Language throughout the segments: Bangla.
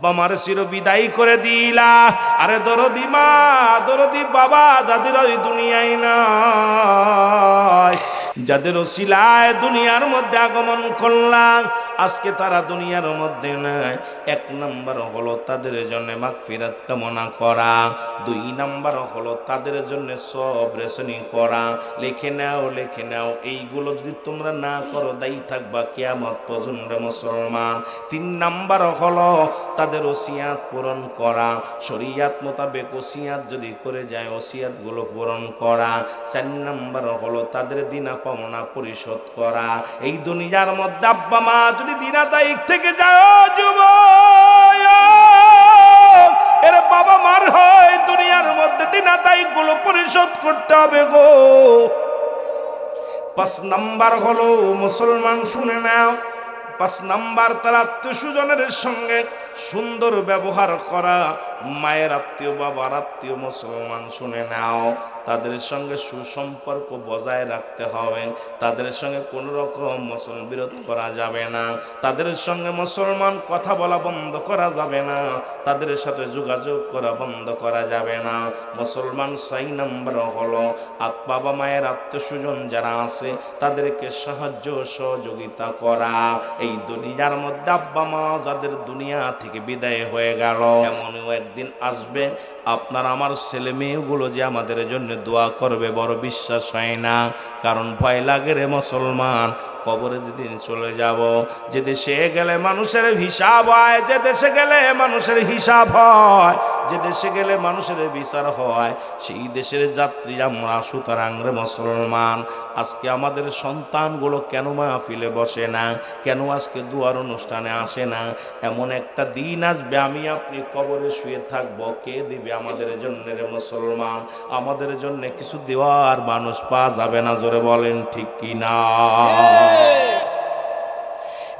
বাবার চির বিদায় করে দিলা। আরে দরদি মা, দরদি বাবা, যাদের ওই দুনিয়ায় নাই, যাদের ওসিলায় দুনিয়ার মধ্যে আগমন করলাম, আজকে তারা দুনিয়ার মধ্যে নাই। এক নাম্বার হলো তাদের জন্য মাগফিরাত কামনা করা, দুই নাম্বার হলো তাদের জন্য সবর রেসনি করা। লিখে নাও, লিখে নাও, এইগুলো যদি তোমরা না করো দায়ী থাকবা কিয়ামত পর্যন্ত মুসলমান। তিন নাম্বার হলো তাদের ওসিয়াত পূরণ করা, শরীয়ত মোতাবেক ওসিয়াত যদি করে যায় ওসিয়াত গুলো পূরণ করা। চার নাম্বার হলো তাদের দিনা পাওনা পরিশোধ করা। এই দুনিয়ার মধ্যে আব্বা মা যদি দিনা দায়িক থেকে যায়, যুবক এর বাবা মার হয় দুনিয়ার মধ্যে দিনা দায়িক গুলো পরিশোধ করতে হবে গো। পাঁচ নাম্বার হলো মুসলমান শুনে নাও, পাঁচ নাম্বার তার আত্মীয় স্বজনের সঙ্গে সুন্দর ব্যবহার করা। মায়ের আত্মীয়, বাবার আত্মীয় মুসলমান শুনে নাও, তাদের সঙ্গে সুসম্পর্ক বজায় রাখতে হবে। তাদের সঙ্গে কোন রকম মুসলমান বিরোধ করা যাবে না, তাদের সঙ্গে মুসলমান কথা বলা বন্ধ করা যাবে না, তাদের সাথে যোগাযোগ করা বন্ধ করা যাবে না। মুসলমান 6 নম্বর হলো বাবা মায়ের আত্মীয় স্বজন যারা আছে তাদেরকে সাহায্য সহযোগিতা করা। এই দুনিয়ার মধ্যে আব্বা মা যাদের দুনিয়া থেকে বিদায় হয়ে গেল, এমনও একদিন আসবে আপনার আমার ছেলে মেয়েগুলো যে আমাদের জন্য দোয়া করবে বড় বিশ্বাস হয় না। কারণ ভয় লাগে রে মুসলমান, কবরে যেদিন চলে যাব, যে দেশে গেলে মানুষের হিসাব হয়, যে দেশে গেলে মানুষের হিসাব হয়, যে দেশে গেলে মানুষের বিচার হয়, সেই দেশের যাত্রী আমরা। সুতরাং রে মুসলমান, আজকে আমাদের সন্তানগুলো কেন মাহফিলে বসে না, কেন আজকে দুয়ার অনুষ্ঠানে আসে না? এমন একটা দিন আসবে আমি আপনি কবরে শুয়ে থাকবো, কে দিবে আমাদের জন্য রে মুসলমান? আমাদের জন্য কিছু দেওয়ার মানুষ পাওয়া যাবে না, জোরে বলেন ঠিক কি না?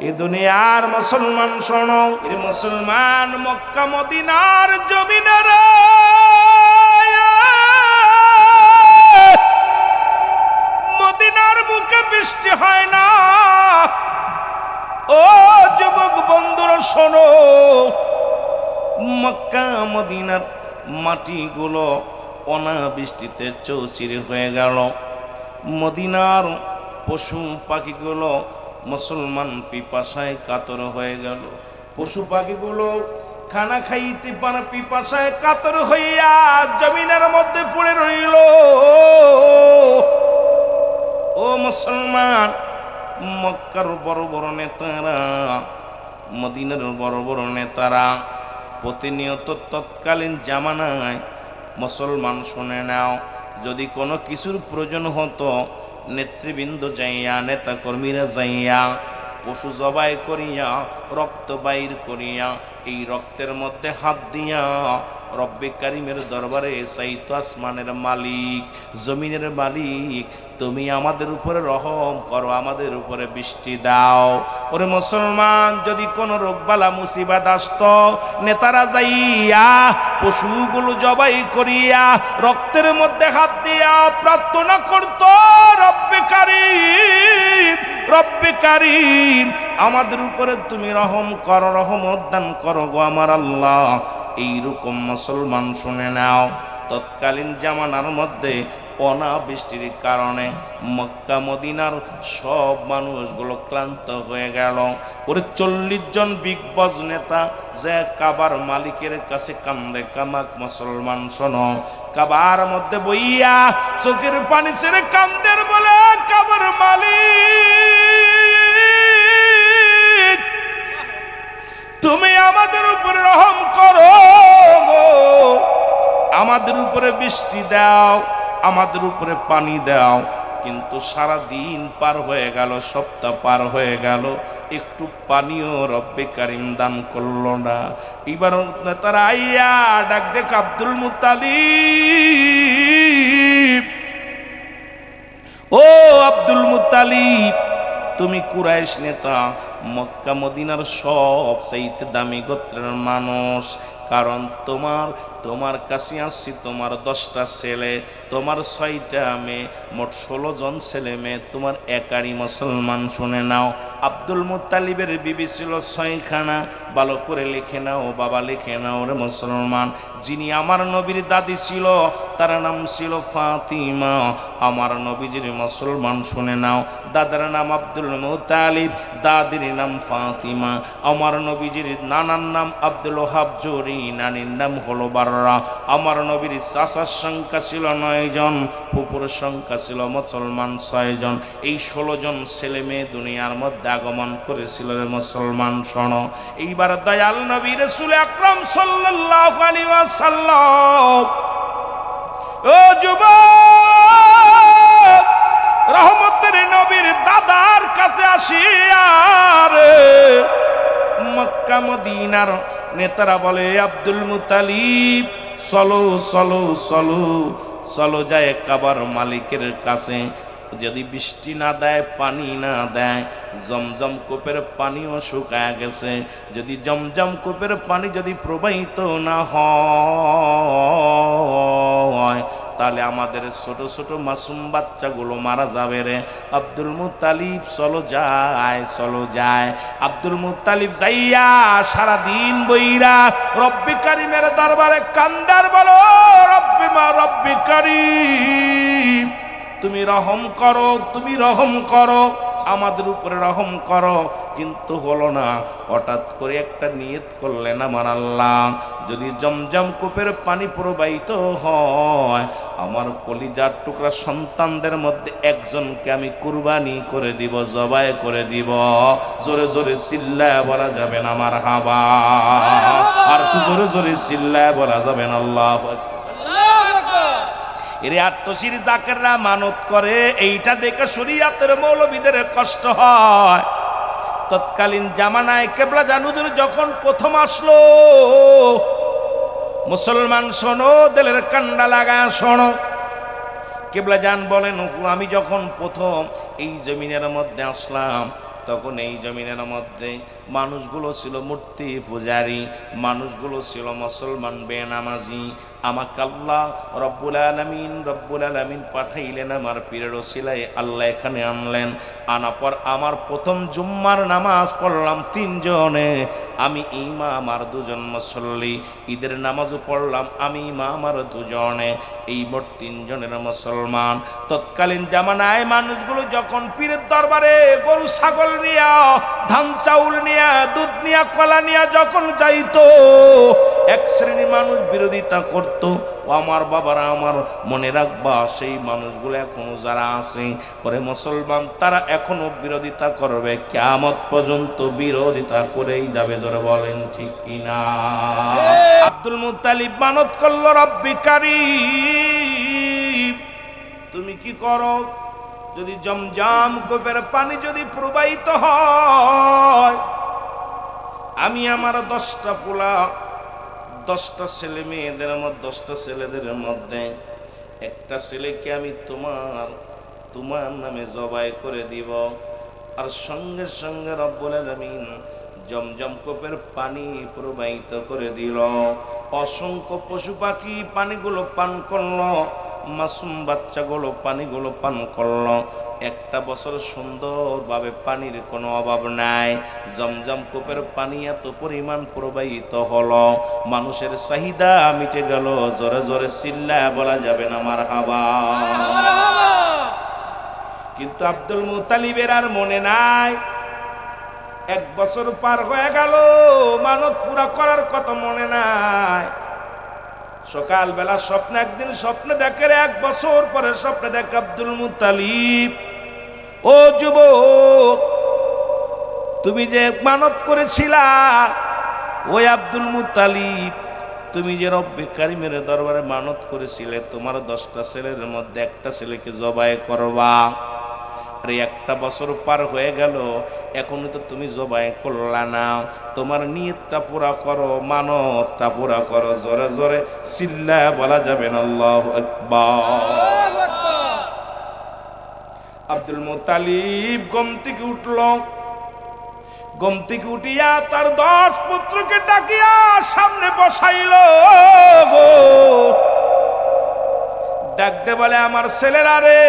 এই দুনিয়ার মুসলমান শোনো, এই মুসলমান মক্কা মদিনার জমিনের মদিনার বুকে বৃষ্টি হয় না। ও যুবক বন্ধুরা শোনো, মক্কা মদিনার মাটিগুলো অনাবৃষ্টিতে চৌচির হয়ে গেল। মদিনার পশু পাখিগুলো মুসলমান পিপাসায় কাতর হয়ে গেল। পশু পাখিগুলো খানা খাইতে পারে পিপাসায় কাতর হইয়া জমিনের মধ্যে পড়ে রইল। ও মুসলমান, মক্কার বড় বড় নেতারা, মদিনার বড় বড় নেতারা প্রতিনিয়ত তৎকালীন জামানায় মুসলমান শুনে নাও, যদি কোনো কিছুর প্রয়োজন হতো নেতৃবৃন্দ যাইয়া, নেতা কর্মীরা যাইয়া পশু জবাই করিয়া রক্ত বাইর করিয়া এই রক্তের মধ্যে হাত দিয়া রব্বে কারিমের দরবারে চাইতো, আসমানের মালিক, জমিনের মালিক, তুমি আমাদের উপরে রহম করো, আমাদের উপরে বৃষ্টি দাও। ওরে মুসলমান, যদি কোনো রোগবালা মুসিবত আসত, নেতারা যাইয়া পশুগুলো জবাই করিয়া রক্তের মধ্যে হাত দিয়া প্রার্থনা করত, রব্বে কারিম, রব্বে কারিম, আমাদের উপরে তুমি রহম করো, রহমত দান করো গো আমার আল্লাহ। এইরকম মুসলমান শুনে নাও, তৎকালীন জামানার মধ্যে অনাবৃষ্টির কারণে মক্কা মদিনার সব মানুষগুলো ক্লান্ত হয়ে গেল। ওরে 40 জন বিগ বস নেতা যে কাবার মালিকের কাছে কান্দে, কামাক মুসলমান শোনো, কাবার মধ্যে বইয়া চোখের পানি ছেড়ে কান্দের বলে, কাবার মালিক, তুমি আমাদের উপরে রহম করো, আমাদের উপরে বৃষ্টি দাও, আমাদের উপরে পানি দাও। কিন্তু সারা দিন পার হয়ে গেল, সপ্তাহ পার হয়ে গেল, একটু পানিও রব্বে কারিম দান করলো না। এবার তারা আইয়া ডাক দেখ, আব্দুল মুত্তালিব, ও আব্দুল মুত্তালিব, তুমি কুরাইশ নেতা, মক্কা মদিনার সব চাইতে দামি গোত্রের মানুষ, কারণ তোমার কাছে আসছি, তোমার 10টা ছেলে, তোমার 6টা মেয়ে, মোট 16 জন ছেলে মেয়ে, তোমার একারই মুসলমান। শুনে নাও, আব্দুল মুত্তালিবের বিবি ছিল 6খানা। ভালো করে লিখে নাও বাবা, লিখে নাও রে মুসলমান। যিনি আমার নবীর দাদি ছিল তার নাম ছিল ফাতিমা। আমার নবীজির মুসলমান শুনে নাও, দাদার নাম আব্দুল মুত্তালিব, দাদির নাম ফাতিমা। আমার নবীজির নানার নাম আব্দুল ওহাব জুরি, নানির নাম হলো বাররা। আমার নবীর চাচার সংখ্যা ছিল 9 জন, ফুপুর সংখ্যা ছিল মুসলমান 6 জন। এই 16 জন ছেলে মেয়ে দুনিয়ার মধ্যে আগমন করেছিল রে মুসলমান। শোনো, এইবার দয়াল নবী রাসূল আকরাম সাল্লাল্লাহু আলাইহি ওয়াসাল্লাম, ও যুবক, রহমতের নবীর দাদার কাছে আসিয়া রে মক্কা মদিনার নেতারা বলে, আব্দুল মুত্তালিব চলো চলো চলো চলো, যায় কাবার মালিকের কাছে। যদি বৃষ্টি না দেয়, পানি না দেয়, জমজম কূপের পানিও শুকায় গেছে, যদি জমজম কূপের পানি যদি প্রবাহিত না হয়, তাহলে আমাদের ছোট ছোট মাসুম বাচ্চাগুলো মারা যাবে রে। আব্দুল মুত্তালিব চলো যায়, চলো যায়। আব্দুল মুত্তালিব যাইয়া সারাদিন বইরা রব্বি কারিমের দরবারে কান্দার, বলো রব্বি মা রব্বি কারিম, তুমি রহম করো, তুমি রহম করো, আমাদের উপরে রহম করো। কিন্তু হলো না। হঠাৎ করে একটা নিয়ত করলেন আমার আল্লাহ, যদি জমজম কূপের পানি প্রবাহিত হয়, আমার কলিজার টুকরা সন্তানদের মধ্যে একজনকে আমি কুরবানি করে দিব, জবাই করে দিব। জোরে জোরে চিল্লায় বলা যাবে না আমার হাবা, আর জোরে জোরে চিল্লায় বলা যাবে না আল্লাহু আকবার। এর আত্মশির জাকেররা মানত করে, এইটা দেখে শরীয়তের মৌলবীদের কষ্ট হয়। তৎকালীন জামানায় কেবলা জানুদুর যখন প্রথম আসলো, মুসলমান শোনো, দিলের কান্ডা লাগা শোনো, কেবলা জান বলেন, আমি যখন প্রথম এই জমিনের মধ্যে আসলাম, তখন এই জমিনের মধ্যে মানুষগুলো ছিল মূর্তি পূজারী, মানুষগুলো ছিল মুসলমান বেনামাজি। আমাকে আল্লাহ রব্বুল আলামিন পাঠাইলেন আমার পীরের ওসিলায়, আল্লাহ এখানে আনলেন। আনার পর আমার প্রথম জুম্মার নামাজ পড়লাম 3 জনে, আমি ইমাম আর 2 জন মুসল্লি। ঈদের নামাজও পড়লাম আমি ইমাম আর 2 জনে, এই মোট 3 জনের মুসলমান। তৎকালীন জামানায় মানুষগুলো যখন পীরের দরবারে গরু ছাগল নিয়া, ধান চাউল নিয়া, দুধ নিয়া, কলা নিয়া যখন যাইতো, এক শ্রেণীর মানুষ বিরোধিতা করত। ও আমার বাবারা, আমার মনে রাখবা, সেই মানুষগুলো এখনো যারা আছে পরে মুসলমান, তারা এখনো বিরোধিতা করবে, কিয়ামত পর্যন্ত বিরোধিতা করেই যাবে। জোরে বলেন ঠিক কিনা? আব্দুল মুত্তালিব মানত করল, রব্বি কারীম, তুমি কি করো, যদি জমজম কূপের পানি যদি প্রবাহিত হয়, আমি আমার 10টা পোলা, 10টা ছেলে মেয়েদের মধ্যে, 10টা ছেলেদের মধ্যে একটা ছেলেকে আমি তোমার নামে জবাই করে দিব। আর সঙ্গে সঙ্গে রব্বুল আলামিন জমজম কূপের পানি প্রবাহিত করে দিল। অসংখ্য পশু পাখি পানিগুলো পান করলো, মাসুম বাচ্চাগুলো পানিগুলো পান করলো। 1টা বছর সুন্দরভাবে পানির কোনো অভাব নাই। জমজম কূপের পানি এত পরিমাণ প্রবাহিত হলো, মানুষের চাহিদা মিটে গেল। জোরে জোরে চিল্লায় বলা যাবে না মারহাবা। কিন্তু আব্দুল মুত্তালিবের আর মনে নাই। 1 বছর পার হয়ে গেল, মানত পুরা করার কথা মনে নাই। সকালবেলা স্বপ্নে, একদিন স্বপ্নে দেখে, 1 বছর পরে স্বপ্নে দেখে আব্দুল মুত্তালিব, ও যুবক, তুমি যে মানত করেছিলা, ওই আব্দুল মুত্তালিব, তুমি যে রব্বে কারিমের দরবারে মানত করেছিলে, তোমার 10টা ছেলের মধ্যে একটা ছেলেকে জবাই করবা। আরে 1টা বছর পার হয়ে গেল, এখনো তো তুমি জবাই করলা না। তোমার নিয়তটা পুরা করো, মানতটা পুরা করো। জোরে জোরে চিল্লায় বলা যাবে না আল্লাহু আকবার। আব্দুল মুত্তালিব ঘুম থেকে উঠল, ঘুম থেকে উঠিয়া তার 10 পুত্রকে ডাকিয়া সামনে বসাইল গো। ডাকতে বলে আমার ছেলেরা রে,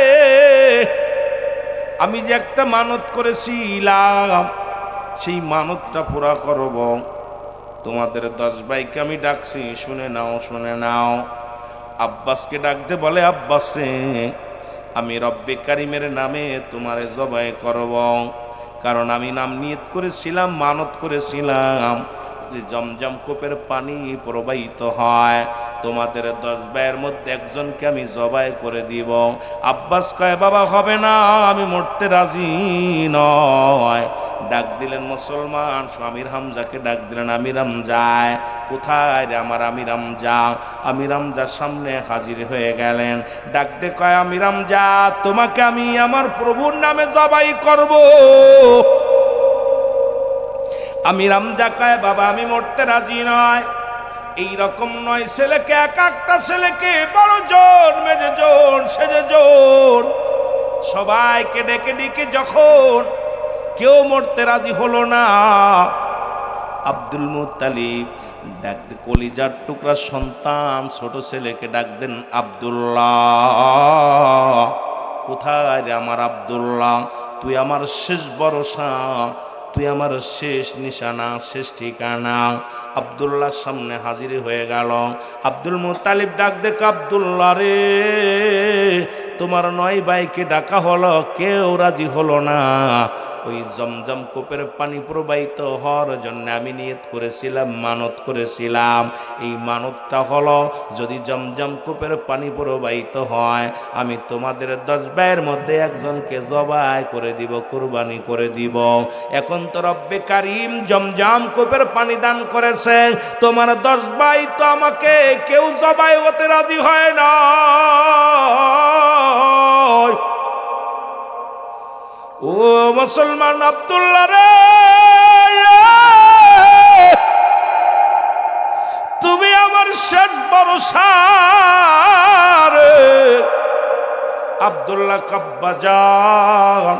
আমি যে একটা মানত করেছিলাম সেই মানতটা পুরা করব। তোমাদের 10 ভাইকে আমি ডাকছি, শুনে নাও শুনে নাও। আব্বাসকে ডাকতে বলে আব্বাস রে, আমি রব্বে কারিমের নামে তোমারে জবাই করব, কারণ আমি নাম নিয়ত করেছিলাম, মানত করেছিলাম যে জমজম কূপের পানি প্রবাহিত হয়, তোমাদের 10 ভাইয়ের মধ্যে একজনকে আমি জবাই করে দিব। আব্বাস কয় বাবা হবে না, আমি মরতে রাজি নয়। ডাক দিলেন মুসলমান আমির হামজাকে, ডাক দিলেন আমির হামজায়, কোথায় রে আমার আমির হামজা? আমির হামজার সামনে হাজির হয়ে গেলেন। ডাক দে কয় আমির হামজা, তোমাকে আমি আমার প্রভুর নামে জবাই করব। আমির হামজা কয় বাবা আমি মরতে রাজি নয়। এই রকম 9 ছেলেকে, এক একটা ছেলেকে, বড় জন, মেজে জন, সেজে জন, সবাইকে ডেকে ডেকে যখন কেউ মরতে রাজি হলো না, আব্দুল মুত্তালিব ডাক দে কলিজার টুকরা সন্তান ছোট ছেলেকে ডাক দেন আব্দুল্লাহ, কোথায় রে আমার আব্দুল্লাহ? তুই আমার শেষ ভরসা, তুই আমার শেষ নিশানা, শেষ ঠিকানা। আব্দুল্লাহর সামনে হাজির হয়ে গেল। আব্দুল মুত্তালিব ডাক দেখ আব্দুল্লাহ রে, তোমার 9 ভাইকে ডাকা হলো, কেউ রাজি হলো না। ওই জমজম কূপের পানি প্রবাহিত হওয়ার জন্য আমি নিয়ত করেছিলাম, মানত করেছিলাম। এই মানতটা হলো যদি জমজম কূপের পানি প্রবাহিত হয়, আমি তোমাদের 10 ভাইয়ের মধ্যে একজনকে জবাই করে দিব, কুরবানি করে দিব। এখন তো রব্বে কারিম জমজম কূপের পানি দান করেছে, তোমার 10 ভাই তো আমাকে কেউ জবাই হতে রাজি হয় না। ও মুসলমান আব্দুল্লাহ রে, তুমি আমার শেষ ভরসা রে। আব্দুল্লাহ কাব্বা যান,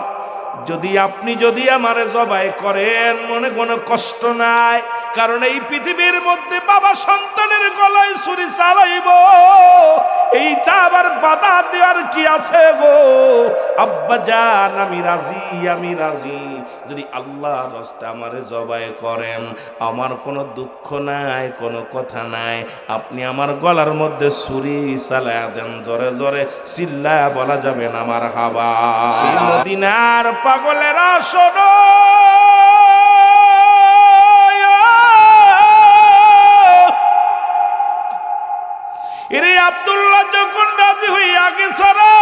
আপনি যদি আমারে জবাই করেন মনে কোনো কষ্ট নাই, কারণ এই পৃথিবীর মধ্যে বাবা সন্তানের গলায় ছুরি চালাইব, এইটা আবার বাধা দেওয়ার কি আছে গো? আব্বা জান আমি রাজি, আমি রাজি। যদি আল্লাহর রাস্তায় আমারে জবাই করেন আমার কোনো দুঃখ নাই, কোনো কথা নাই। আপনি আমার গলার মধ্যে ছুরি চালায়া দেন, জোরে জোরে চিল্লায়া বলা যাবে না আমার হাবা। মদিনার পাগলেরা শোনো, এরে আব্দুল্লাহ যখন রাজি হইয়া গেছে রে,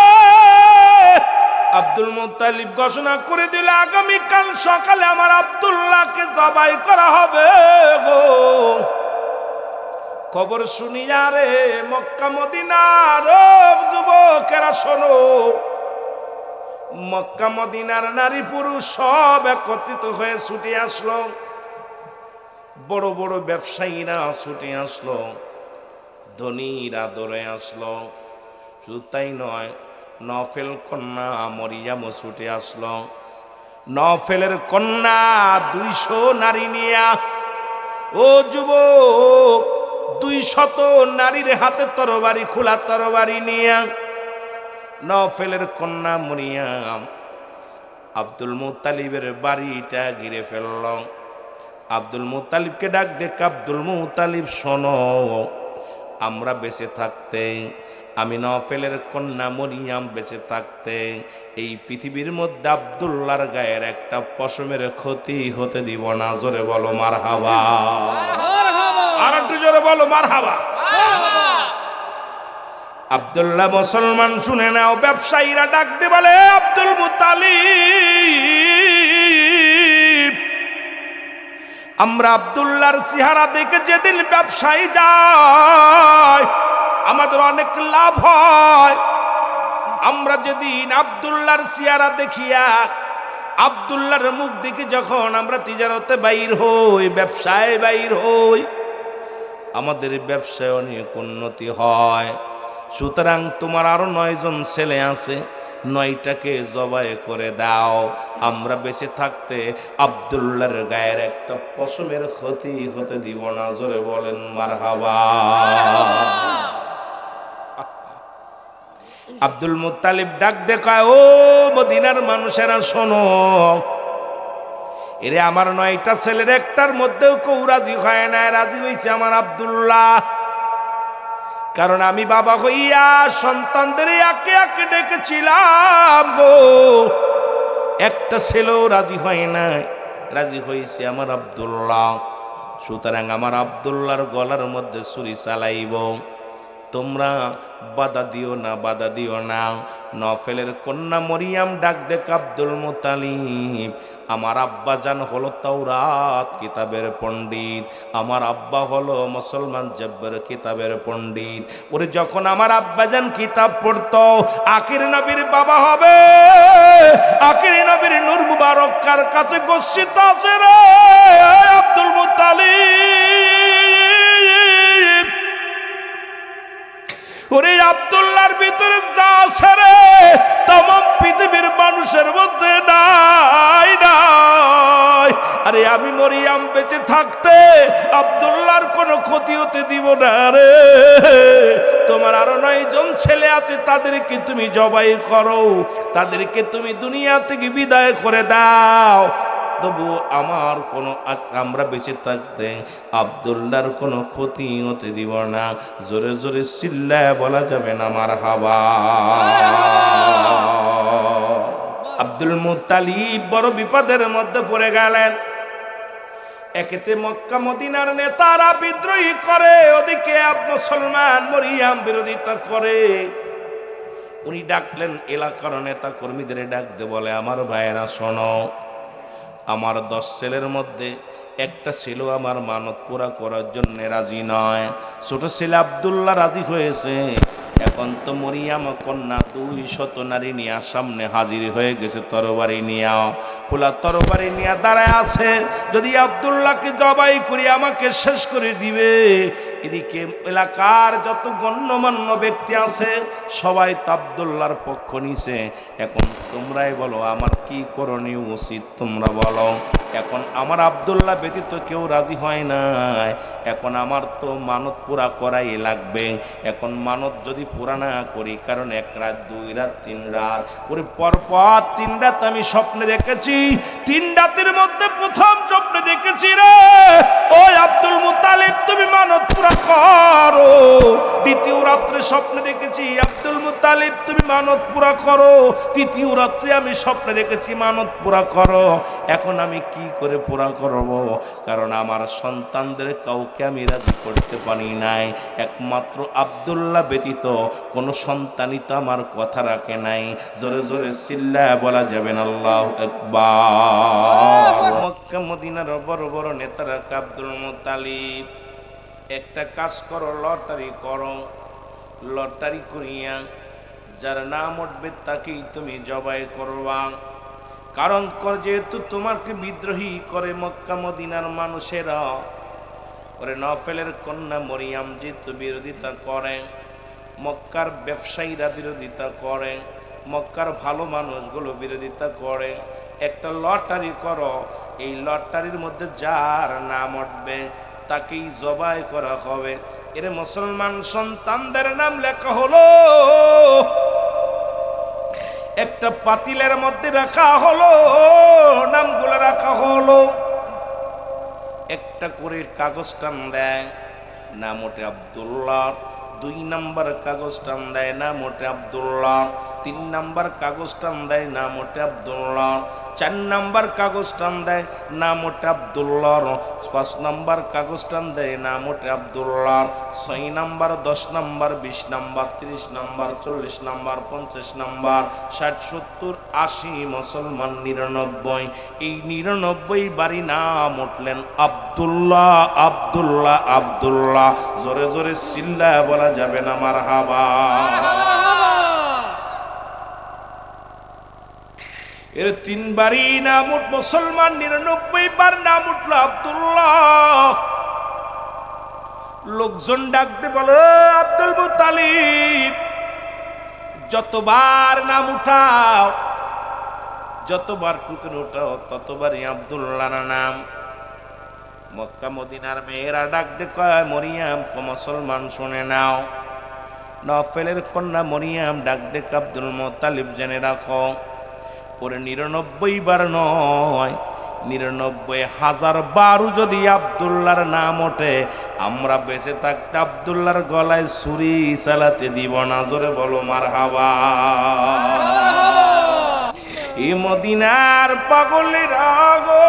আব্দুল মুত্তালিব ঘোষণা করে দিল আগামীকাল সকালে আমার আব্দুল্লাহকে জবাই করা হবে গো। খবর শুনিয়া রে মক্কা মদিনার যুবকেরা শোনো, মক্কা মদিনার নারী পুরুষ সব একত্রিত হয়ে ছুটে আসলো, বড় বড় ব্যবসায়ীরা ছুটে আসলো, ধনীরা দৌড়ে আসলো। শুধু তাই নয়, নফেল কন্যা মরিয়ামও ছুটে আসলো। নফেলের কন্যা 200 নারী নিয়া, ও যুবক 200 নারীর হাতে তরবারি, খোলা তরবারি নিয়া নফেলের কন্যা মরিয়াম আব্দুল মুত্তালিবের বাড়িটা ঘিরে ফেলল। আব্দুল মুত্তালিবকে ডাক দেখ আব্দুল মুত্তালিব শোনো, আমরা বেঁচে থাকতে, আমি নফেলের কন্যা মরিয়াম বেঁচে থাকতে এই পৃথিবীর মধ্যে আব্দুল্লাহর গায়ের একটা পশমের ক্ষতি হতে দিব না। জোরে বলো মারহাবা, আর একটু জোরে বলো মারহাবা। আব্দুল্লাহ মুসলমান শুনে নাও, ব্যবসায়ীরা ডাকতে বলে আব্দুল মুত্তালিব, আমরা আব্দুল্লাহর চেহারা দেখে যেদিন ব্যবসায়ী যায় আমাদের অনেক লাভ হয়। আমরা যেদিন আব্দুল্লাহর চেহারা দেখিয়া, আব্দুল্লাহর মুখ দেখি যখন আমরা তিজারতে বাইর হই, ব্যবসায় বাইর হই, আমাদের ব্যবসায় অনেক উন্নতি হয়। সুতরাং তোমার আরো 9 জন ছেলে আছে, 9টাকে জবাই করে দাও। আমরা বেঁচে থাকতে আব্দুল্লাহর গায়ের একটা পশমের ক্ষতি হতে দিব না। জোরে বলেন মারহাবা। আব্দুল মুত্তালিব ডাক দেখায়, ও মদিনার মানুষেরা শোনো, এরে আমার 9টা ছেলের একটার মধ্যেও কেউ রাজি হয় না, রাজি হয়েছে আমার আব্দুল্লাহ। কারণ আমি বাবা হইয়া সন্তানদের একে একে ডেকেছিলাম গো, একটা ছেলেও রাজি হয় না, রাজি হয়েছে আমার আব্দুল্লাহ। সুতরাং আমার আব্দুল্লাহর গলার মধ্যে ছুরি চালাইব, তোমরা বাধা দিও না, বাধা দিও না। নফেলের কন্যা মরিয়াম ডাক দেখ আব্দুল মুত্তালিব, আমার আব্বা জান হলো তাওরাত কিতাবের পণ্ডিত, আমার আব্বা হলো মুসলমান জব্বর কিতাবের পণ্ডিত। ওরে যখন আমার আব্বা জান কিতাব পড়তো, আখির নবীর বাবা হবে, আখির নবীর নূর মুবারক কার কাছে গচ্ছিত আছে রে আব্দুল মুত্তালিব। ওরে আব্দুল্লাহর ভিতরে যা আছে রে तमाम পৃথিবীর মানুষের মধ্যে নাই নাই। আরে আমি মরিয়াম বেঁচে থাকতে আব্দুল্লাহর কোনো ক্ষতি হতে দিব না রে। তোমার আরো 9 জন ছেলে আছে, তাদেরকে তুমি জবাই করো, তাদেরকে তুমি দুনিয়া থেকে বিদায় করে দাও, তবু আমার কোনো আমরা বেঁচে থাকতে আব্দুল্লাহর কোনো ক্ষতি হতে দিব না। জোরে জোরে চিল্লায় বলা যাবে না মারহাবা। আব্দুল মুত্তালিব বড় বিপদের মধ্যে পড়ে গেলেন। একেতে মক্কা মদিনার নেতারা বিদ্রোহী করে, ওদিকে মুসলমান মরিয়াম বিরোধিতা করে। উনি ডাকলেন এলাকার নেতা কর্মীদের, ডাকতে বলে, আমার ভাইয়েরা শোনো, আমার 10 ছেলের মধ্যে একটা ছেলে আমার মানত পুরা করার জন্য রাজি নয়। ছোট ছেলে আব্দুল্লাহ রাজি হয়েছে। এখন তো মরিয়াম কন্যা 200 নারী নিয়ে সামনে হাজির হয়ে গেছে, তরবারি নিয়ে, খোলা তরবারি নিয়ে দাঁড়ায় আছে। যদি আব্দুল্লাহকে জবাই করি আমাকে শেষ করে দিবে। এদিকে এলাকার যত গণ্যমান্য ব্যক্তি আছে সবাই তো আব্দুল্লাহর পক্ষ নিছে। এখন তোমরাই বলো আমার কি করণীয় উচিত, তোমরা বলো। এখন আমার আব্দুল্লাহ ব্যতীত কেউ রাজি হয় না। এখন আমার তো মানত পুরা করাই লাগবে। এখন মানত যদি পুরা না করি, কারণ 1 রাত 2 রাত 3 রাত ওরে পরপর 3 রাত আমি স্বপ্নে দেখেছি। 3 রাতের মধ্যে প্রথম স্বপ্নে দেখেছি রে ওই আব্দুল মুত্তালিব তুমি মানত পুরা করো। দ্বিতীয় রাত্রে স্বপ্নে দেখেছি আব্দুল মুত্তালিব তুমি মানত পুরা করো। তৃতীয় রাত্রে আমি স্বপ্নে দেখেছি মানত পুরা করো। এখন আমি কি করে পুরা করব? কারণ আমার সন্তানদের কাউকে আমি রাজি করতে পারি নাই। একমাত্র আব্দুল্লাহ ব্যতীত কোনো সন্তানই তো আমার কথা রাখে নাই। জোরে জোরে চিল্লায় বলা যাবেন আল্লাহু আকবার। মক্কা মদিনার বড় বড় নেতারা আব্দুল মুত্তালিব, একটা কাজ করো, লটারি করো, লটারি করিয়া যার নাম উঠবে তাকেই তুমি জবাই করবা। কারণ যেহেতু তোমাকে বিদ্রোহী করে মক্কা মদিনার মানুষেরা, ওরে নফেলের কন্যা মরিয়াম যেহেতু বিরোধিতা করে, মক্কার ব্যবসায়ীরা বিরোধিতা করে, মক্কার ভালো মানুষগুলো বিরোধিতা করে, একটা লটারি করো, এই লটারির মধ্যে যার নাম উঠবে তাকেই জবাই করা হবে। এর মুসলমান সন্তানদের নাম লেখা হলো, একটা পাতিলের মধ্যে রাখা হলো, নামগুলো রাখা হলো। একটা করে কাগজ টান দেয়, নাম ওঠে আব্দুল্লাহ। 2 নাম্বার কাগজ টান দেয়, নাম ওঠে আব্দুল্লাহ। 3 নাম্বার কাগজ টান দেয়, নাম ওঠে আব্দুল্লাহ। 4 নাম্বার কাগজ টান দেয়, নাম ওঠে আব্দুল্লাহ। 5 নাম্বার কাগজ টান দেয়, নাম ওঠে Abdullah. 6 number, 10 number, 20 number, 30 number, 40 number, 50 number, 60, 70, 80, মুসলমান 99। এই 99 বাড়ি নাম উঠলেন আব্দুল্লাহ, আব্দুল্লাহ, আব্দুল্লাহ। জোরে জোরে চিল্লায় বলা যাবে না মারহাবা। এর 3 বারই নাম উঠ মুসলমান, 99 বার নাম উঠল আব্দুল্লাহ। লোকজন ডাকতে বলে, আব্দুল মুত্তালিব যতবার নাম উঠাও, যতবার টুকুন উঠাও, ততবারই আব্দুল্লাহর নাম। মক্কা মদিনার মেয়েরা ডাক দে কয়, মরিয়াম কো মুসলমান শুনে নাও। নফেলের কন্যা মরিয়াম ডাক দে আব্দুল মুত্তালিব জেনে রাখো, ওরে 99 বার নয়, 99,000 বারও যদি আব্দুল্লাহর নাম ওঠে, আমরা বেঁচে থাকতে আব্দুল্লাহর গলায় ছুরি চালাতে দিব না। জোরে বলো মারহাবা। এই মদিনার পাগলেরা গো,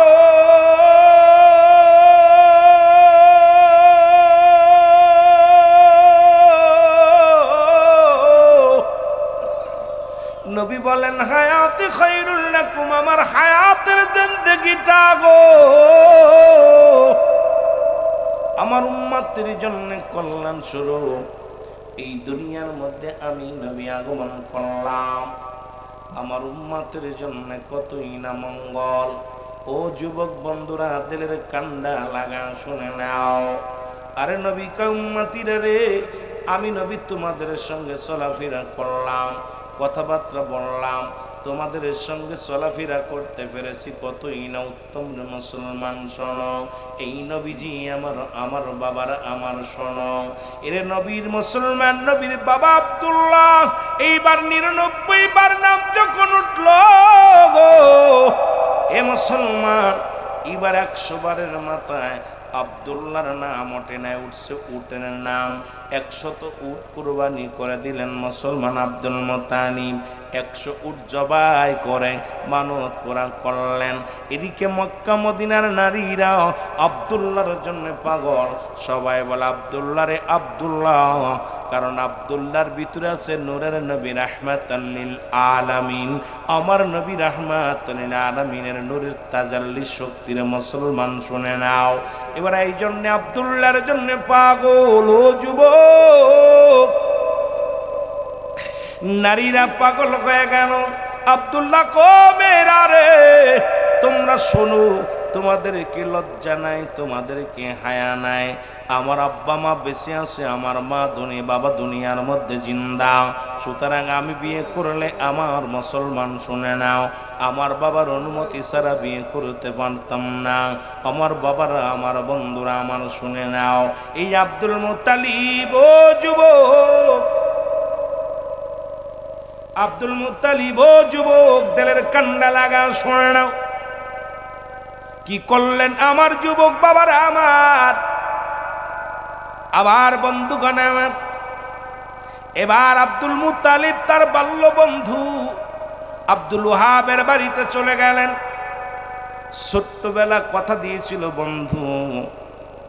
নবী বলেন হায়াতে খায়রুল লাকুম, আমার হায়াতের জিন্দেগিটা গো আমার উম্মতের জন্য কল্যাণ স্বরূপ। এই দুনিয়ার মধ্যে আমি নবী আগমন করলাম, আমার উম্মতের জন্য কতই না মঙ্গল। ও যুবক বন্ধুরা, দিলের কান্ডা লাগা শুনে নাও। আরে নবী কা উম্মতিরা রে, আমি নবী তোমাদের সঙ্গে চলাফেরা করলাম, কথাবার্তা বললাম, তোমাদের সঙ্গে চলাফেরা করতে পেরেছি, কতই না উত্তম মুসলমান। শোনো, এই নবীজি আমার বাবার আমার শোনো। এরে নবীর মুসলমান, নবীর বাবা আব্দুল্লাহ এইবার 99 বার নাম যখন উঠল গো এ মুসলমান, এবার 100 বারের মাথায় আব্দুল্লাহর নাম ওঠে নাই, উঠছে উটের নাম। 100 উট কুরবানি করে দিলেন মুসলমান আব্দুল মুত্তালিব। 100 উট জবাই করে মানত পুরা করলেন। এদিকে মক্কা মদিনার নারীরাও আব্দুল্লাহর জন্য পাগল, সবাই বলে আব্দুল্লাহ রে আব্দুল্লাহ, কারণ আব্দুল্লাহর ভিতরে আছে নূরের নবী রাহমাতাল লিল আলামিন। আমার নবী রাহমাতাল লিল আলামিনের নূরের তাজাল্লি শক্তির মুসলমান শুনে নাও। এবার এই জন্য আব্দুল্লাহর জন্য পাগল। ও যুবক, নারীরা পাগল হয়ে গেল। আব্দুল্লাহ কো মেরা রে, তোমরা শোনো, তোমাদের কি লজ্জা নাই, তোমাদের কি হায়া নাই? আমার আব্বা মা বেঁচে আছে, আমার মা বাবা দুনিয়ার মধ্যে জিন্দা, সুতরাং আমি বিয়ে করলে আমার মুসলমান শুনে নাও, আমার বাবার অনুমতি ছাড়া বিয়ে করতে পারতাম না। আমার বাবারা, আমার বন্ধুরা আমার শুনে নাও। এই আব্দুল মুত্তালিব, ও যুবক আব্দুল মুত্তালিব, ও যুবক, দিলের কান্ডা লাগা শুনে নাও। কি করলেন আমার যুবক বাবারা আমার বন্ধুগণ আমার। এবার আব্দুল মুত্তালিব তার বাল্য বন্ধু আব্দুল ওহাবের বাড়িতে চলে গেলেন। ছোট্টবেলা কথা দিয়েছিল, বন্ধু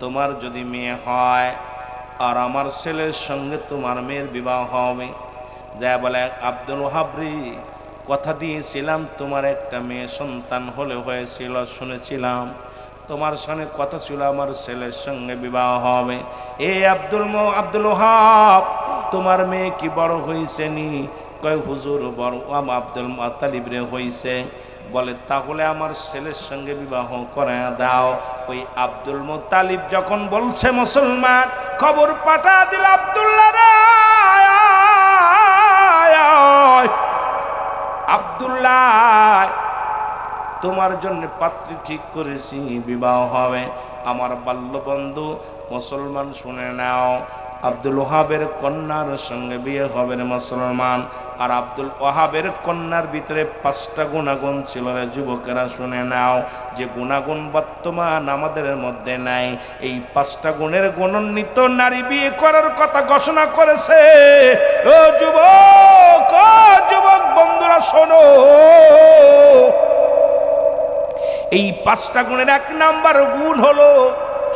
তোমার যদি মেয়ে হয় আর আমার ছেলের সঙ্গে তোমার মেয়ের বিবাহ হবে। যা বলে আব্দুল ওহাব রে, কথা দিয়েছিলাম তোমার একটা মেয়ে সন্তান হলে হয়েছিল, শুনেছিলাম তোমার সঙ্গে কথা ছিল আমার ছেলের সঙ্গে বিবাহ হবে। এ আব্দুল ওহাব, তোমার মেয়ে কি বড় হয়েছে নি? কয় হুজুর বড় আব্দুল মুত্তালিব রে হয়েছে। বলে তাহলে আমার ছেলের সঙ্গে বিবাহ করে দাও। ওই আব্দুল মুত্তালিব যখন বলছে মুসলমান, খবর পাঠা দিল আব্দুল্লাহ রে, আব্দুল্লাহ তোমার জন্য পাত্রী ঠিক করেছি, বিবাহ হবে। আমার বাল্য বন্ধু মুসলমান শুনে নাও, আব্দুল ওহাবের কন্যার সঙ্গে বিয়ে হবে মুসলমান। আর আব্দুল ওহাবের কন্যার ভিতরে 5টা গুণাগুণ ছিল রে যুবকেরা, শুনে নাও, যে গুণাগুণ বর্তমান আমাদের মধ্যে নাই। এই 5টা গুণের গুণান্বিত নারী বিয়ে করার কথা ঘোষণা করেছে। ও যুবক বন্ধুরা শোনো, এই 5টা গুণের 1 নাম্বার গুণ হলো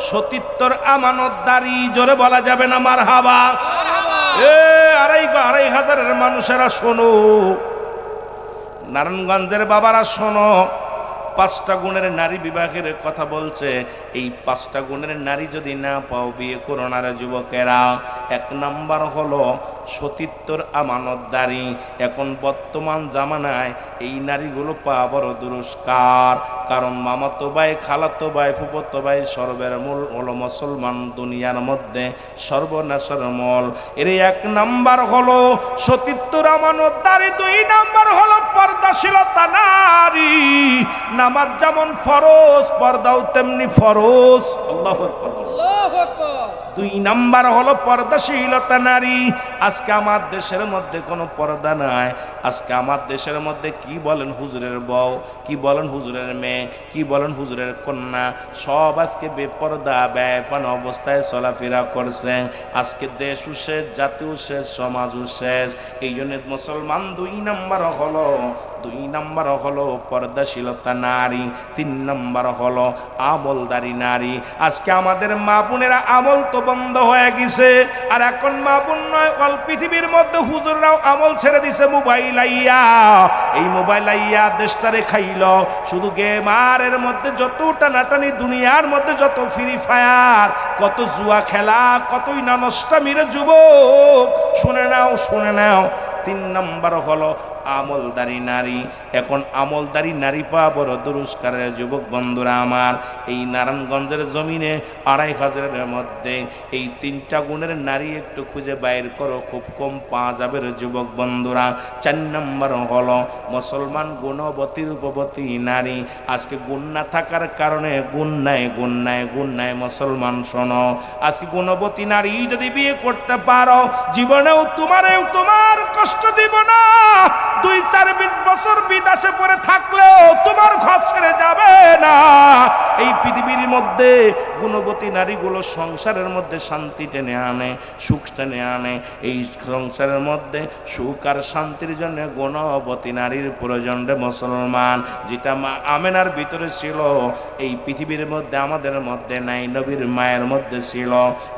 সতীত্বর আমানতদারি। জোরে বলা যাবে না মারহাবা? আড়াই হাজারের মানুষেরা শোনো, নারায়ণগঞ্জের বাবারা শোনো, 5টা গুণের নারী বিবাহের কথা বলছে। এই 5টা গুণের নারী যদি না পাও, বিয়ে করো না রে যুবকেরা। 1 নাম্বার হলো সতীত্বর আমানতদারি। এখন বর্তমান জামানায় এই নারীগুলো পাওয়া বড় দুরস্কার, কারণ মামাতো ভাই, খালাতো ভাই, ফুফাতো ভাই সর্বের মূল হলো মুসলমান দুনিয়ার মধ্যে সর্বনাশের মূল। এর এক নাম্বার হলো সতীত্বর আমানতদারি, দুই নাম্বার হলো পর্দাশীলতা নারী। নামাজ যেমন ফরজ, পর্দাও তেমনি ফরজ। আল্লাহু আকবার। দুই নাম্বার হলো পর্দাশীলতা নারী। আজকে আমার দেশের মধ্যে কোনো পর্দা নাই। আজকে আমার দেশের মধ্যে কি বলেন হুজুরের বউ, কি বলেন হুজুরের মেয়ে, কি বলেন হুজুরের কন্যা, সব আজকে বেপর্দা বেপন অবস্থায় চলাফেরা করছে। আজকে দেশও শেষ, জাতিও শেষ, সমাজও শেষ। এই জন্য মুসলমান দুই নাম্বার হলো পর্দাশীলতা নারী, তিন নাম্বার হলো আমলদারি নারী। আজকে আমাদের মা বোনেরা আমল তো বন্ধ হয়ে গেছে, আর এখন মা বোন নয়, অল পৃথিবীর মধ্যে হুজুররাও আমল ছেড়ে দিছে মোবাইল আইয়া। এই মোবাইল আইয়া দেশটারে খাইল। শুধু গেমারের মধ্যে যত টানাটানি, দুনিয়ার মধ্যে যত ফ্রি ফায়ার, কত জুয়া খেলা, কতই না নষ্টামির যুবক। শুনে নাও, তিন নম্বর হলো আমলদারি নারী। এখন আমলদারি নারী পাওয়া বড় দুরস্কারের যুবক বন্ধুরা আমার। এই নারায়ণগঞ্জের জমিনে ২৫০০-এর মধ্যে এই তিনটা গুণের নারী একটু খুঁজে বাইর করো, খুব কম পাওয়া যাবে রে যুবক বন্ধুরা। ৪ নম্বর হলো মুসলমান গুণবতী রূপবতী নারী। আজকে গুণ না থাকার কারণে গুণ নাই মুসলমান শোনো, আজকে গুণবতী নারী যদি বিয়ে করতে পারো, জীবনেও তোমার কষ্ট দিব না। ২-৪-২০ বছর বিদেশে পড়ে থাকলেও তোমার ঘর ছেড়ে যাবে না। এই পৃথিবীর মধ্যে গুণবতী নারীগুলো সংসারের মধ্যে শান্তি টেনে আনে, সুখ টেনে আনে। এই সংসারের মধ্যে সুখ আর শান্তির জন্য গুণবতী নারীর প্রয়োজন রে মুসলমান। যেটা মা আমেনার ভিতরে ছিল, এই পৃথিবীর মধ্যে আমাদের মধ্যে নাই, নবীর মায়ের মধ্যে ছিল,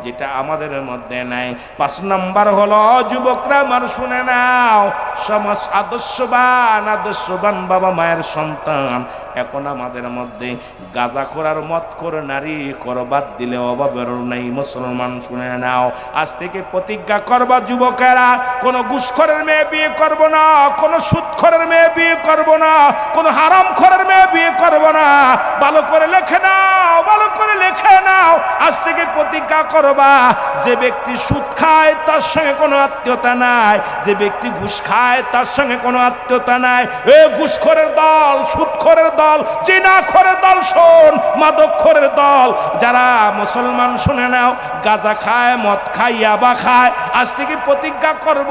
যেটা আমাদের মধ্যে নাই। ৫ নাম্বার হলো যুবকরা আমার শুনে নাও, সমাজ আদর্শবান বাবা মায়ের সন্তান। এখন আমাদের মধ্যে গাঁজাখোর আর মদখোর নারী করবাদ দিলে অভাবের নাই মুসলমান শুনে নাও। আজ থেকে প্রতিজ্ঞা করবা যুবকেরা, কোনো ঘুষখোরের মেয়ে বিয়ে করব না, কোনো সুদখোরের মেয়ে বিয়ে করব না, কোনো হারামখোরের মেয়ে বিয়ে করব না। ভালো করে লেখে নাও, আজ থেকে প্রতিজ্ঞা করবা, যে ব্যক্তি সুদ খায় তার সঙ্গে কোনো আত্মীয়তা নাই, যে ব্যক্তি ঘুষ খায় তার সঙ্গে কোনো আত্মীয়তা নাই। এ ঘুষখোরের দল, সুদখোরের দল, জিনাখোরের দল শোন, মাদকখোরের দল, যারা মুসলমান শুনে নাও, গাঁজা খায়, মদ খায়, ইয়াবা খায়, আজ থেকে প্রতিজ্ঞা করব,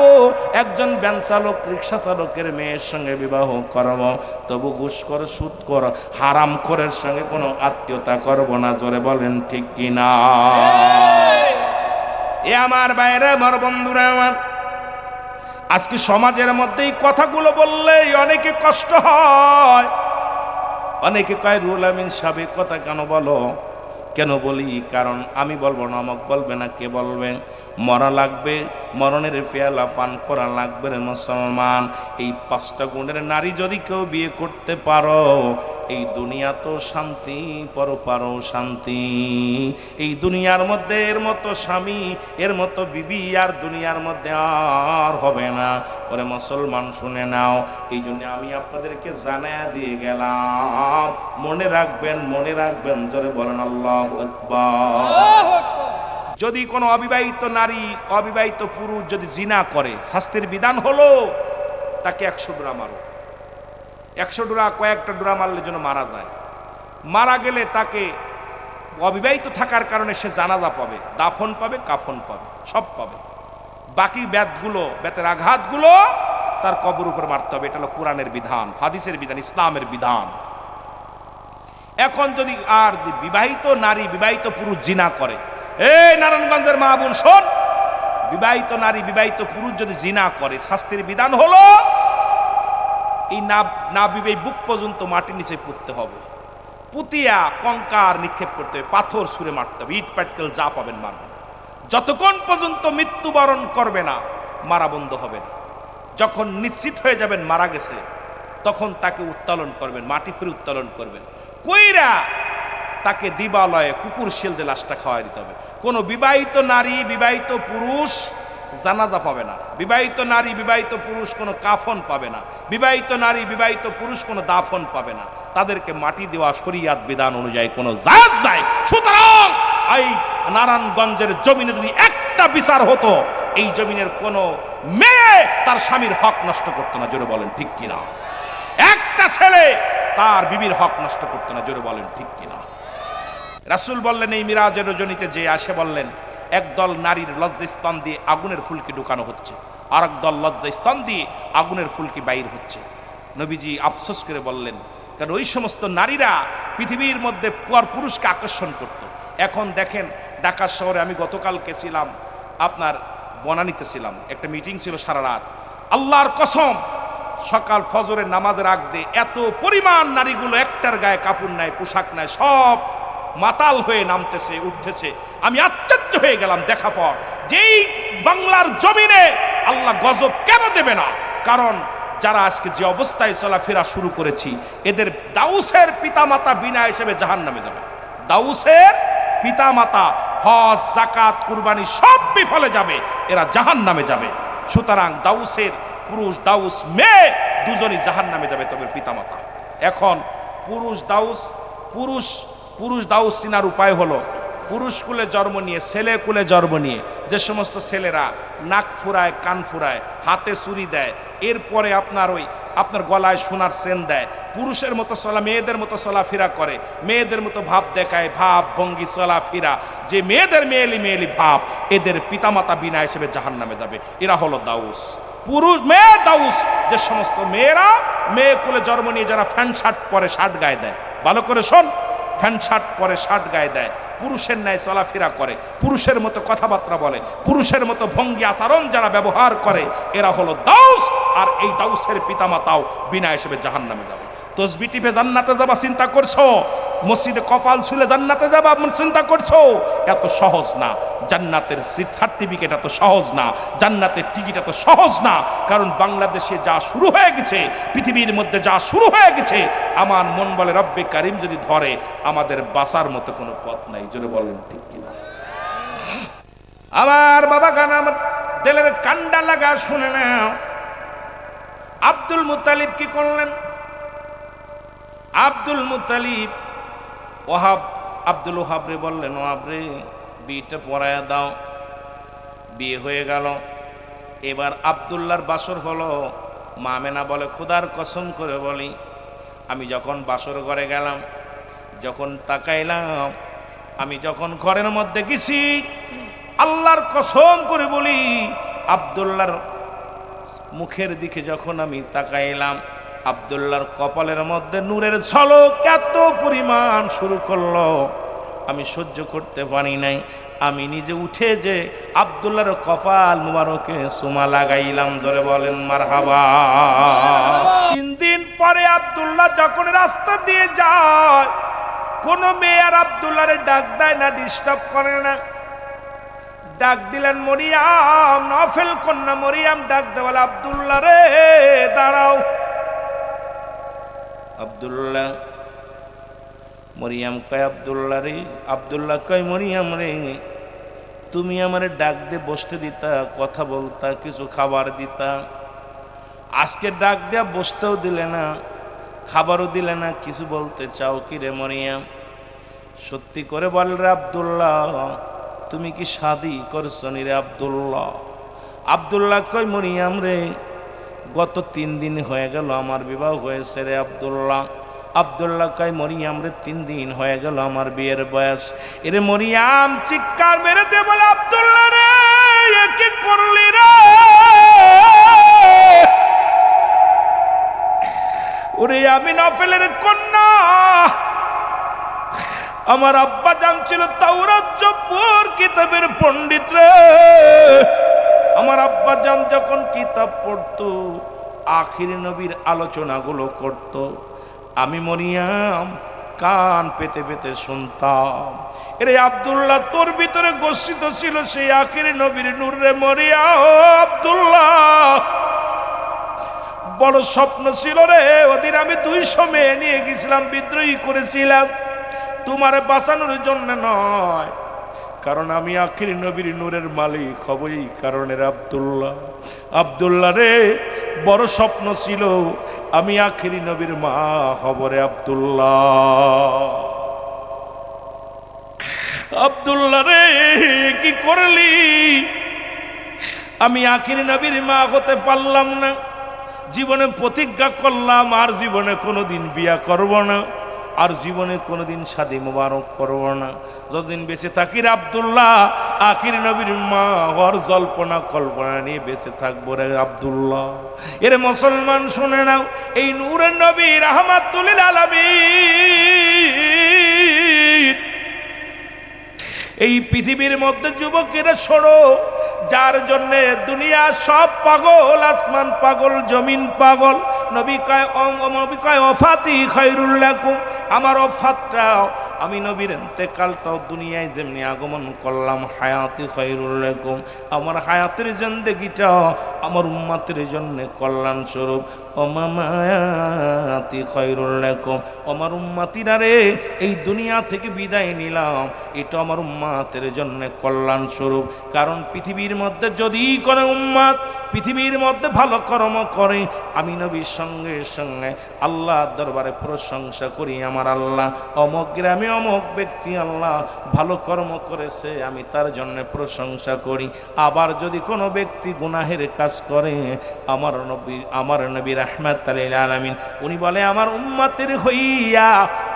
একজন ভ্যান চালক, রিক্সা চালকের মেয়ের সঙ্গে বিবাহ করব, তবু ঘুষখোর, সুদখোর, হারামখোরের সঙ্গে কোনো আত্মীয়তা করব না। জোরে বলেন ঠিক কিনা? এ আমার বাইরে আমার বন্ধুরা আমার, আজকে সমাজের মধ্যে এই কথাগুলো বললেই অনেকে কষ্ট হয়। অনেকে কয় রুহুল আমিন সাহেব কথা কেন বলো? কেন বলি? কারণ আমি বলবো না, আমাকে বলবে না, কে বলবে? মরা লাগবে, মরণের পেয়ালা পান করা লাগবে রে মুসলমান। এই ৫টা গুণের নারী যদি কেউ বিয়ে করতে পারো, এই দুনিয়া তো শান্তি, পরপারও শান্তি। এই দুনিয়ার মধ্যে এর মতো স্বামী, এর মতো বিবি আর দুনিয়ার মধ্যে আর হবে না। ওরে মুসলমান শুনে নাও, এই জন্য আমি আপনাদেরকে জানায়া দিয়ে গেলাম, মনে রাখবেন, জোরে বলেন আল্লাহু আকবার। যদি কোনো অবিবাহিত নারী, অবিবাহিত পুরুষ যদি জিনা করে, শাস্তির বিধান হলো তাকে ১০০ ডোরা মারো। ১০০ ডোরা, কয়েকটা ডোরা মারলে যেন মারা যায়। মারা গেলে তাকে অবিবাহিত থাকার কারণে সে জানাজা পাবে, দাফন পাবে, কাফন পাবে, সব পাবে। বাকি বেতের আঘাতগুলো তার কবর উপর মারতে হবে। এটা হলো কোরআনের বিধান, হাদিসের বিধান, ইসলামের বিধান। এখন যদি আর বিবাহিত নারী, বিবাহিত পুরুষ জিনা করে, এই নারায়ণগঞ্জের মা বোন শোন, বিবাহিত নারী, বিবাহিত পুরুষ যদি জিনা করে, শাস্তির বিধান হলো এই নাভির বুক পর্যন্ত মাটির নিচে পুঁততে হবে, পুতিয়া কঙ্কার নিক্ষেপ করতে হবে, পাথর ছুঁড়ে মারতে হবে, ইট পাটকেল যা পাবেন মারবেন। যতক্ষণ পর্যন্ত মৃত্যুবরণ করবে না, মারা বন্ধ হবে না। যখন নিশ্চিত হয়ে যাবেন মারা গেছে, তখন তাকে উত্তোলন করবেন, মাটি খুঁড়ে উত্তোলন করবেন, কইরা তাকে দিবালয়ে কুকুর শিল দিয়ে লাশটা খাওয়াই দিতে হবে। কোনো বিবাহিত নারী, বিবাহিত পুরুষ জানাজা পাবে না, বিবাহিত নারী বিবাহিত পুরুষ কোনো কাফন পাবে না, বিবাহিত নারী বিবাহিত পুরুষ কোনো দাফন পাবে না, তাদেরকে মাটি দেওয়া শরিয়াত বিধান অনুযায়ী কোনো জায়েজ নাই। সুতরাং এই নারায়ণগঞ্জের জমিনে যদি একটা বিচার হতো, এই জমিনের কোনো মেয়ে তার স্বামীর হক নষ্ট করতো না, জোরে বলেন ঠিক কিনা? একটা ছেলে তার বিবির হক নষ্ট করতো না, জোরে বলেন ঠিক কিনা? রাসূল বললেন এই মিরাজের রজনীতে যে আসে বললেন একদল নারীর লজ্জাস্থান দিয়ে আগুনের ফুলকি ঢুকানো হচ্ছে, আর একদল লজ্জাস্থান দিয়ে আগুনের ফুলকি বাইর হচ্ছে। নবীজি আফসোস করে বললেন, কারণ ওই সমস্ত নারীরা পৃথিবীর মধ্যে পর পুরুষকে আকর্ষণ করত। এখন দেখেন ঢাকা শহরে আমি গতকালকে ছিলাম, আপনার বনানীতে ছিলাম, একটা মিটিং ছিল সারা রাত। আল্লাহর কসম, সকাল ফজরের নামাজের আগ দিয়ে এত পরিমাণ নারীগুলো একটার গায়ে কাপড় নাই, পোশাক নাই, সব মাতাল হয়ে নামতেছে উঠতেছে। আমি আশ্চর্য হয়ে গেলাম দেখা পর, যেই বাংলার জমিনে আল্লাহ গজব কেন দেবে না? কারণ যারা আজকে যে অবস্থায় চলাফেরা শুরু করেছি, এদের দাউসের পিতামাতা বিনা হিসেবে জাহান্নামে যাবে। দাউসের পিতামাতা হজ যাকাত কুরবানি সব বিফলে যাবে, এরা জাহান্নামে যাবে। সুতরাং দাউসের পুরুষ দাউস মেয়ে দুজনই জাহান্নামে যাবে, তবে পিতামাতা। এখন পুরুষ দাউস চিনার উপায় হলো, পুরুষ কুলে জন্ম নিয়ে, ছেলে কুলে জন্ম নিয়ে যে সমস্ত ছেলেরা নাক ফুরায়, কান ফুরায়, হাতে চুরি দেয়, এরপরে আপনার গলায় সোনার চেন দেয়, পুরুষের মতো চলা মেয়েদের মতো চলাফেরা করে, মেয়েদের মতো ভাব দেখায়, ভাব ভঙ্গি চলাফেরা, যে মেয়েদের মেয়েলি ভাব, এদের পিতামাতা বিনা হিসেবে জাহান্নামে যাবে। এরা হলো দাউস। পুরুষ মেয়ে দাউস যে সমস্ত মেয়েরা মেয়ে কুলে জন্ম নিয়ে যারা প্যান্ট শার্ট পরে, শার্ট গায়ে দেয়, ভালো করে শোন, প্যান্ট শার্ট পরে শার্ট গায়ে দেয়, পুরুষের ন্যায় চলাফেরা করে, পুরুষের মতো কথাবার্তা বলে, পুরুষের মতো ভঙ্গি আচরণ যারা ব্যবহার করে, এরা হলো দাউস। আর এই দাউসের পিতামাতাও বিনা হিসেবে জাহান্নামে যাবে। তসবি টিপে জান্নাতে যাবা চিন্তা করছো? মসজিদে কপাল ছুলে জান্নাতে যাবা চিন্তা করছো? এত সহজ না। জান্নাতের সার্টিফিকেট এত সহজ না, জান্নাতের টিকিট এত সহজ না। কারণ বাংলাদেশে যা শুরু হয়ে গেছে, পৃথিবীর মধ্যে যা শুরু হয়ে গেছে, আমার মন বলে রব্বে কারিম যদি ধরে, আমাদের বাঁচার মতো কোনো পথ নাই। জোরে বলেন ঠিক কিনা? আমার বাবা গান, আমার দিলের কান্ডা লাগা শুনে নাও। আব্দুল মুত্তালিব কি করলেন? আব্দুল মুত্তালিব আব্দুল ওহাব রে বললেন, ওহাব রে বিয়েটা পড়ায়া দাও। বিয়ে হয়ে গেল। এবার আব্দুল্লাহর বাসর হলো। মা আমেনা বলে, খোদার কসম করে বলি, আমি যখন বাসর ঘরে গেলাম, যখন তাকাইলাম, আমি যখন ঘরের মধ্যে গেছি, আল্লাহর কসম করে বলি, আব্দুল্লাহর মুখের দিকে যখন আমি তাকাইলাম, আব্দুল্লাহর কপালের মধ্যে নূরের ঝলক এত পরিমাণ শুরু করলো, আমি সহ্য করতে পারি নাই। আমি নিজে উঠে যে আব্দুল্লাহর কপাল মুবারকে সুমা লাগাইলাম। জোরে বলেন মারহাবা। 3 দিন পরে আব্দুল্লাহ যখন রাস্তা দিয়ে যায়, কোন মেয়ে আর আব্দুল্লাহরে ডাক দেয় না, ডিস্টার্ব করে না। ডাক দিলেন মরিয়াম, নফল কন্যা মরিয়াম ডাক দেওয়াল, আব্দুল্লাহ রে দাঁড়াও। আব্দুল্লাহ, মরিয়াম কয় আব্দুল্লাহ রে, আব্দুল্লাহ কয় মরিয়াম রে, তুমি আমারে ডাক দিয়ে বসতে দিতা, কথা বলতা, কিছু খাবার দিতা, আজকে ডাক দিয়া বসতেও দিলে না, খাবারও দিলে না, কিছু বলতে চাও কি রে মরিয়াম? সত্যি করে বল রে আব্দুল্লাহ, তুমি কি শাদি করছো নি রে আব্দুল্লাহ? আব্দুল্লাহ কয় মরিয়াম রে, গত 3 দিন হয়ে গেল আমার বিবাহ হয়েছে রে আব্দুল্লাহ। আব্দুল্লাহ কয় মরিয়াম রে, 3 দিন হয়ে গেল আমার বিয়ের বয়স। এরে মরিয়াম চিৎকার মেরে দিয়ে বলে, আব্দুল্লাহ রে কি করলি রে? ওরে আমি নফলের কন্যা, আমার আব্বা জান ছিল তাওরাত জব্বর কিতাবের পণ্ডিত রে। আমার আব্বা জান যখন কিতাব পড়তো, আখির নবীর আলোচনাগুলো করত, আমি মরিয়াম কান পেতে পেতে শুনতাম। এরে আব্দুল্লাহ, তোর ভিতরে গচ্ছিত ছিল সেই আখির নবীর নূর রে মরিয়াম। আব্দুল্লাহ, বড় স্বপ্ন ছিল রে, ওদিন আমি 200 মেয়ে নিয়ে গেছিলাম, বিদ্রোহী করেছিলাম, তোমার বাঁচানোর জন্য নয়, কারণ আমি আখির নবীর নূরের মালিক হব, এই কারণের আব্দুল্লাহ। আব্দুল্লাহ রে, বড় স্বপ্ন ছিল আমি আখিরি নবীর মা হব রে আব্দুল্লাহ। আব্দুল্লাহ রে, কি করলি? আমি আখিরি নবীর মা হতে পারলাম না। জীবনে প্রতিজ্ঞা করলাম আর জীবনে কোনোদিন বিয়া করব না, আর জীবনে কোনোদিন শাদী মোবারক করব না। যতদিন বেঁচে থাকি রে আব্দুল্লাহ, আখির নবীর মা হওয়ার জল্পনা কল্পনা নিয়ে বেঁচে থাকবো রে আব্দুল্লাহ। এর মুসলমান শুনে নাও, এই নূরের নবী রাহমাতুল লিল আলামিন এই পৃথিবীর মধ্যে যুবকেরা ছোড়ো, যার জন্যে দুনিয়া সব পাগল, আসমান পাগল, জমিন পাগল। নবী কয় ওফাতি খায়রুল লাকুম, আমার ওফাতটাও, আমি নবীর ইন্তেকালটাও দুনিয়ায় যেমনি আগমন করলাম, হায়াতি খায়রুল লাকুম, আমার হায়াতের জিন্দেগিটাও আমার উম্মতের জন্য কল্যাণ স্বরূপ। ওমামায়াতি খায়রুল লাকুম, আমার উম্মতিরা রে, এই দুনিয়া থেকে বিদায় নিলাম, এটা আমার উম্মতের জন্য কল্যাণ স্বরূপ। কারণ পৃথিবীর মধ্যে যদি কোনো উম্মত পৃথিবীর মধ্যে ভালো কর্ম করে, আমি নবীর সঙ্গে সঙ্গে আল্লাহর দরবারে প্রশংসা করি, আমার আল্লাহ অমুক গ্রামে অমুক ব্যক্তি আল্লাহ ভালো কর্ম করেছে, আমি তার জন্য প্রশংসা করি। আবার যদি কোনো ব্যক্তি গুনাহের কাজ করে, আমার নবী রাহমাতুল লিল আলামিন উনি বলে আমার উম্মতের হইয়া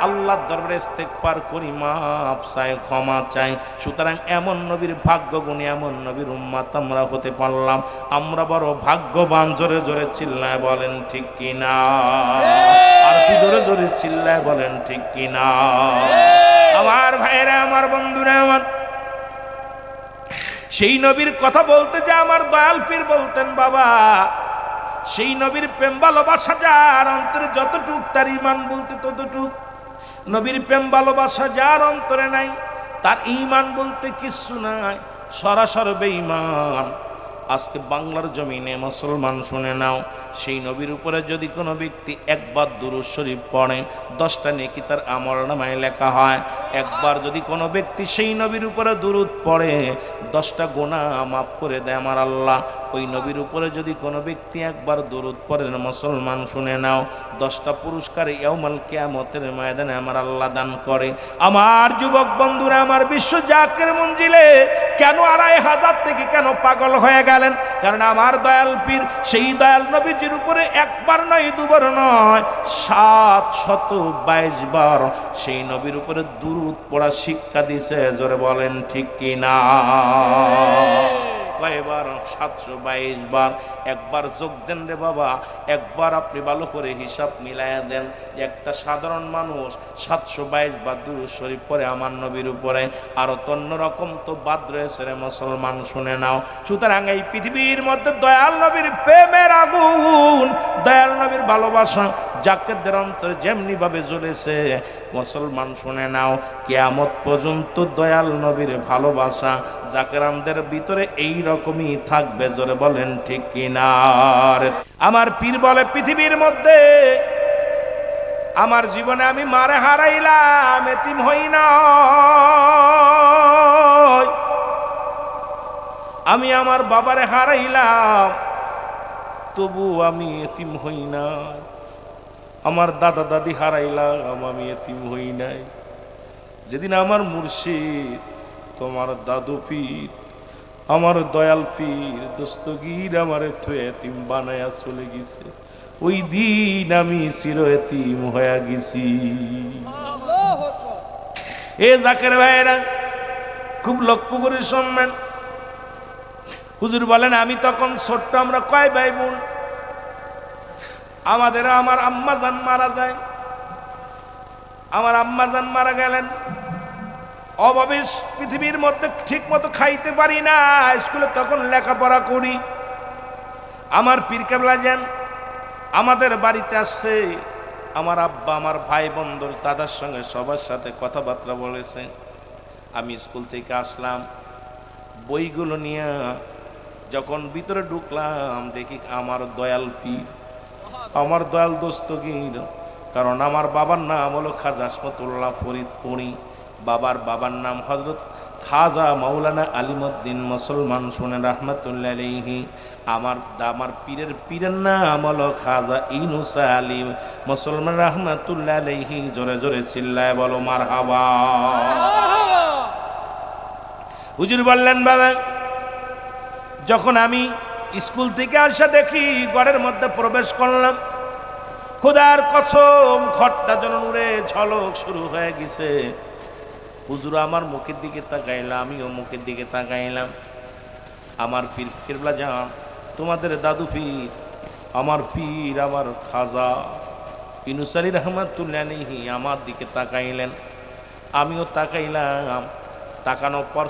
আল্লাহর দরবারে ইস্তেগফার করি, মাফ চাই, ক্ষমা চাই। সুতরাং এমন নবীর ভাগ্য গুণী, এমন নবীর উম্মত আমরা হতে পারলাম, আমরা বড় ভাগ্যবান। জোরে জোরে চিল্লায় বলেন ঠিক কিনা? আর কি জোরে জোরে চিল্লায় বলেন ঠিক কিনা? আমার ভাইরা, আমার বন্ধুরা, আমার সেই নবীর কথা বলতে যে আমার দয়াল পীর বলতেন, বাবা সেই নবীর প্রেম ভালোবাসা যার অন্তরে যতটুক, তার ঈমান বলতে ততটুক। নবীর প্রেম ভালোবাসা যার অন্তরে নাই, তার ঈমান বলতে কিচ্ছু নাই, সরাসরি বেঈমান। আজকে বাংলার জমিনে মুসলমান শুনে নাও, সেই নবীর উপরে যদি কোনো ব্যক্তি একবার দুরূদ শরীফ পড়ে, 10টা নেকি তার আমলনামায় লেখা হয়। একবার যদি কোনো ব্যক্তি সেই নবীর উপরে দুরূদ পড়ে, 10টা গুনাহ মাফ করে দেয় আমার আল্লাহ। ওই নবীর উপরে যদি কোনো ব্যক্তি একবার দুরূদ পড়ে, মুসলমান শুনে নাও, 10টা পুরস্কার ইয়াউমাল কিয়ামতের ময়দানে আমার আল্লাহ দান করে। আমার যুবক বন্ধুরা, আমার বিশ্ব জাকের মঞ্জিলে কেন 2500 থেকে কেন পাগল হয়ে গেলেন? কারণ আমার দয়াল পীর সেই দয়াল নবীজির উপরে একবার নয়, দুবার নয়, 722 বার সেই নবীর উপরে দুরূদ পড়া শিক্ষা দিছে। জোরে বলেন ঠিক কিনা? কয়বার? 722 বার। একবার যোগ দেন রে বাবা, একবার আপনি ভালো করে হিসাব মিলাইয়া দেন। একটা সাধারণ মানুষ 722 বার দুরূদ শরীফ পড়ে আমার নবীর উপরে, আরো তো অন্যরকম তো বাদ রয়েছে রে মুসলমান শুনে নাও। সুতরাং এই পৃথিবীর মধ্যে দয়াল নবীর প্রেমের আগুন, দয়াল নবীর ভালোবাসা জাকেরদের অন্তরে যেমনি ভাবে জ্বলেছে, মুসলমান শুনে নাও, কিয়ামত পর্যন্ত দয়াল নবীর ভালোবাসা জাকেরানদের ভিতরে এই রকমই থাকবে। জোরে বলেন ঠিক কিনা? আমার পীর বলে পৃথিবীর মধ্যে আমার জীবনে আমি মারে হারাইলাম, এতিম হই না, আমি আমার বাবারে হারাইলাম, তবু আমি এতিম হই না। আমার দাদা দাদি হারাইলাম, আমি এতিম হই নাই। যেদিন আমার মুর্শিদ, তোমার দাদু পীর, আমার দয়াল পীর দস্তগীর আমারে থুয়ে এতিম বানায়া চলে গেছে, ওই দিন আমি চির এতিম হয়ে গেছি। এ জাকের ভাইয়েরা খুব লক্ষ্য করে শুনবেন। হুজুর বলেন আমি তখন ছোট্ট, আমরা কয় ভাই বোন, আমার আম্মাজান মারা যায়। আমার আম্মাজান মারা গেলেন, অভাবে পৃথিবীর মধ্যে ঠিক মতো খাইতে পারি না, স্কুলে তখন লেখাপড়া করি। আমার পীর কেবলা যান আমাদের বাড়িতে আসছে, আমার আব্বা আমার ভাই বন্ধুর দাদার সঙ্গে সবার সাথে কথাবার্তা বলেছে। আমি স্কুল থেকে আসলাম, বইগুলো নিয়ে যখন ভিতরে ঢুকলাম, দেখি আমার দয়াল পীর, আমার দয়াল দস্তগীর। কারণ আমার বাবার নাম হলো খাজা আসমতুল্লাহ ফরিদপুরি, বাবার নাম হযরত খাজা মাওলানা আলিমউদ্দিন মুসলমান শুনেন রাহমাতুল্লাহ আলাইহি। আমার পীরের নাম হলো খাজা ইউনুস আলী মুসলমান রাহমাতুল্লাহ আলাইহি। জোরে জোরে চিল্লায় বলো মারহাবা। হুজুর বললেন, বাবা যখন আমি স্কুল থেকে আসা দেখি ঘরের মধ্যে প্রবেশ করলাম, খোদার কসম ঘরটা যেন নূরে ঝলক শুরু হয়ে গেছে। হুজুর আমার মুখের দিকে তাকাইলাম, আমিও মুখের দিকে তাকাইলাম। আমার পীর কেবলা জান, তোমাদের দাদু পীর, আমার পীর, আমার খাজা ইউনুস আলী রাহমাতুল্লাহ আলাইহি আমার দিকে তাকাইলেন, আমিও তাকাইলাম। তাকানোর পর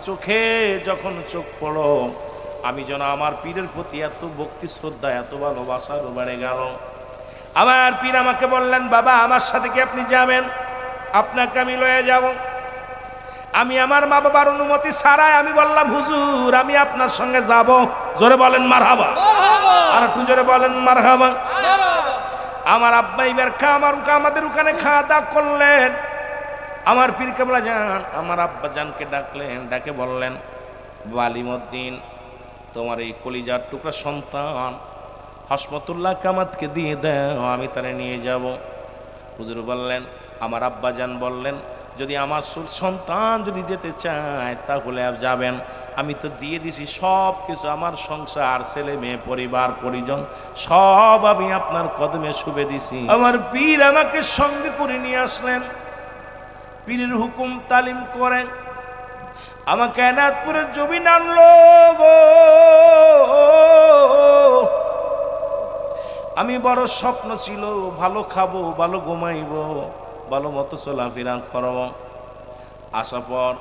চোখে যখন চোখ পড়ো, আমি যেন আমার পীরের প্রতি এত ভক্তি শ্রদ্ধা, এত ভালোবাসার বেড়ে গেল। আমার পীর আমাকে বললেন, বাবা আমার সাথে কি আপনি যাবেন? আপনাকে আমি লয়ে যাব। আমি আমার মা বাবার অনুমতি ছাড়াই আমি বললাম, হুজুর আমি আপনার সঙ্গে যাব। জোরে বলেন মারহাবা, আর একটু জোরে বলেন মারহাবা। আমার আব্বা এবার আমাদের ওখানে খাওয়া দাওয়া করলেন। আমার পীর কেবলা জান আমার আব্বা জানকে ডাকলেন, ডাকে বললেন, আলিমউদ্দিন তোমার এই কলিজার টুকরা সন্তান হাসমতুল্লাহ কামাতকে দিয়ে দাও, আমি তারে নিয়ে যাব। হুজুর বললেন, আমার আব্বা জান বললেন, যদি আমার সন্তান যদি যেতে চায় তাহলে আর যাবেন, আমি তো দিয়ে দিছি সব কিছু, আমার সংসার, ছেলে মেয়ে, পরিবার পরিজন সব আমি আপনার কদমে শুভে দিছি। আমার পীর আমাকে সঙ্গে করে নিয়ে আসলেন। পীরের হুকুম তালিম করেন, আমাকে এনায়তপুরের জমিন আনলো গো। আমি বড় স্বপ্ন ছিল, ভালো খাবো, ভালো ঘুমাইব, ভালো মতো চলাফেরা করব। আসার পর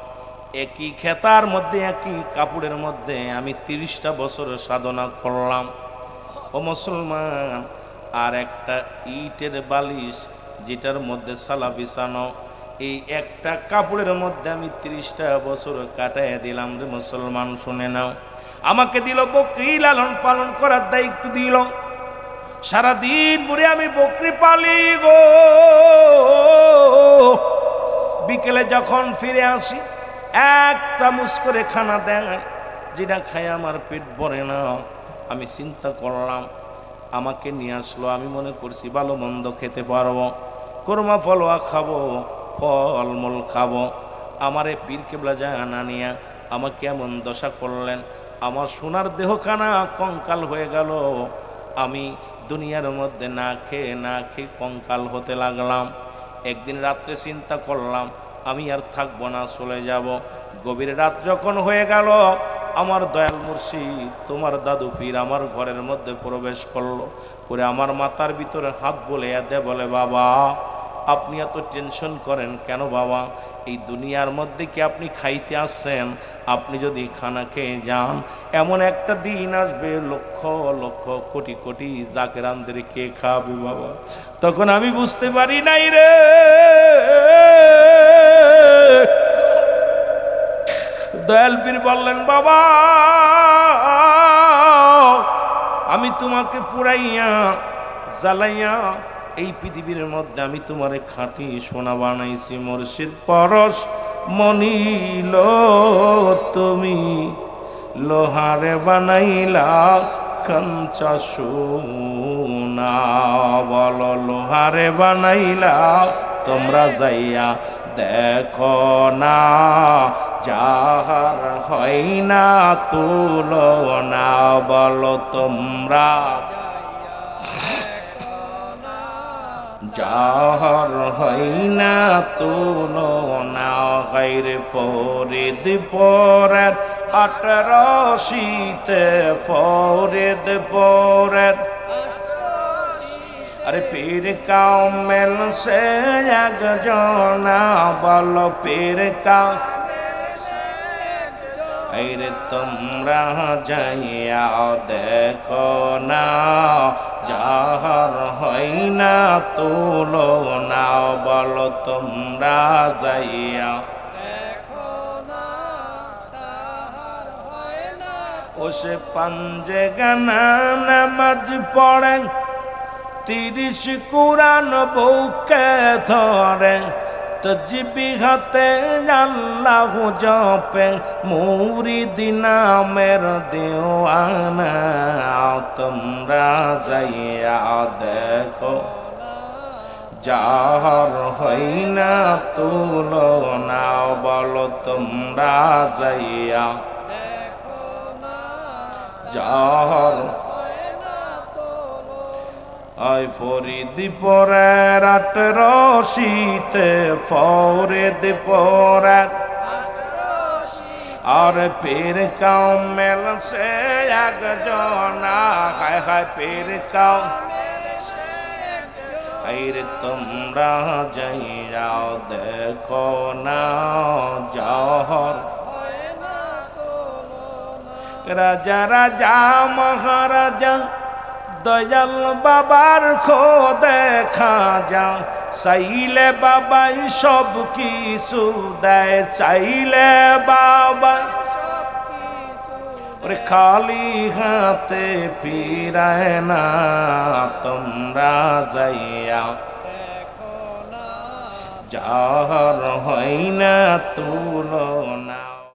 একই খেতার মধ্যে, একই কাপড়ের মধ্যে আমি 30টা বছর সাধনা করলাম ও মুসলমান। আর একটা ইটের বালিশ যেটার মধ্যে সালা বিছানো, এই একটা কাপড়ের মধ্যে আমি 30টা বছর কাটাইয়া দিলাম রে মুসলমান। শুনে নাও, আমাকে দিল বকরি লালন পালন করার দায়িত্ব দিল। সারাদিন ভরে আমি বকরি পালি গো। বিকেলে যখন ফিরে আসি, এক চামচ করে খানা দেয়, যেটা খাই আমার পেট ভরে না। আমি চিন্তা করলাম, আমাকে নিয়ে আসলো, আমি মনে করছি ভালো মন্দ খেতে পারবো, কোরমা ফলওয়া খাবো, ফলমূল খাবো। আমারে পীর কেবলা জানা নিয়া আমাকে এমন দশা করলেন, আমার সোনার দেহখানা কঙ্কাল হয়ে গেল। আমি দুনিয়ার মধ্যে না খেয়ে কঙ্কাল হতে লাগলাম। একদিন রাত্রে চিন্তা করলাম, আমি আর থাকবো না, চলে যাব। গভীর রাত যখন হয়ে গেল, আমার দয়াল মুর্শিদ তোমার দাদু পীর আমার ঘরের মধ্যে প্রবেশ করলো, করে আমার মাথার ভিতরে হাত বলে বলে, বাবা আপনি এত টেনশন করেন কেন বাবা? এই দুনিয়ার মধ্যে কি আপনি খাইতে আসছেন? আপনি যদি খানা খেয়ে যান, এমন একটা দিন আসবে লক্ষ লক্ষ কোটি কোটি জাকেরানদের কে খাবে বাবা? তখন আমি বুঝতে পারি নাই রে। দয়াল পীর বললেন, বাবা আমি তোমাকে পুরাইয়া জ্বালাইয়া এই পৃথিবীর মধ্যে আমি তোমারে খাঁটি সোনা বানাইছি। মুর্শিদ পরশ মনিল তুমি লোহারে বানাইলা কাঞ্চা সোনা। বলো লোহারে বানাইলা তোমরা যাইয়া দেখো না, যাহার হয় না তুলনা। বলো তোমরা যাহার হয় না তুলনা। গাইরে ফরিদ পরের 18শীতে ফরিদ পরের, আরে পীর কামেল সে একজনা। বল পীর কামেল তোমরা যাইয়া দেখো না, যাহার হয় না তুলনা। বল তোমরা যাইয়া ও সে পাঞ্জে গানা নামাজ পড়ে, 30 কুরআন বুকে ধরে, তজবিহতে আল্লাহ জপে মুরিদ নামের দেওয়ানা তোমরা যাইয়া দেখো যার হয় না তুলনা বলো তোমরা যাইয়া যার আয় ফরিদ পরে রাত রশিতে ফরিদ পরে আর পীর কামেল সে একজনা হায় হায় পীর কাম আইরে তোমরা যাইয়াও দেখো না জহর রাজা রাজা মহারাজা দয়াল বাবার খো দেখা যা চাইলে বাবাই সব কিছু দেয় চাইলে বাবা ওরে খালি হাতে ফিরায় না তোমরা যাইয়া যার হয় না তুলনা।